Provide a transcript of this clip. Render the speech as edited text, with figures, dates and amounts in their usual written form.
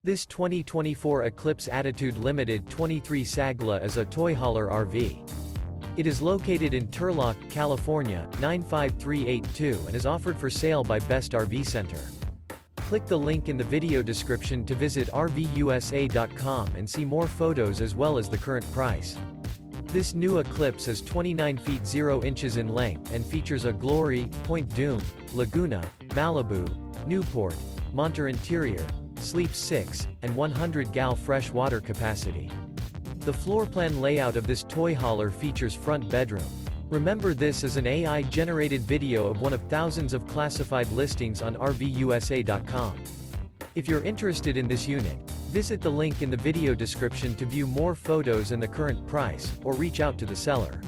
This 2024 Eclipse Attitude Limited 23 Sagla is a toy hauler RV. It is located in Turlock, California, 95382 and is offered for sale by Best RV Center. Click the link in the video description to visit RVUSA.com and see more photos as well as the current price. This new Eclipse is 29 feet 0 inches in length and features a Glory, Point Dume, Laguna, Malibu, Newport, Monter interior, sleeps 6, and 100 gal fresh water capacity. The floor plan layout of this toy hauler features front bedroom. Remember, this is an AI-generated video of one of thousands of classified listings on RVUSA.com. If you're interested in this unit, visit the link in the video description to view more photos and the current price, or reach out to the seller.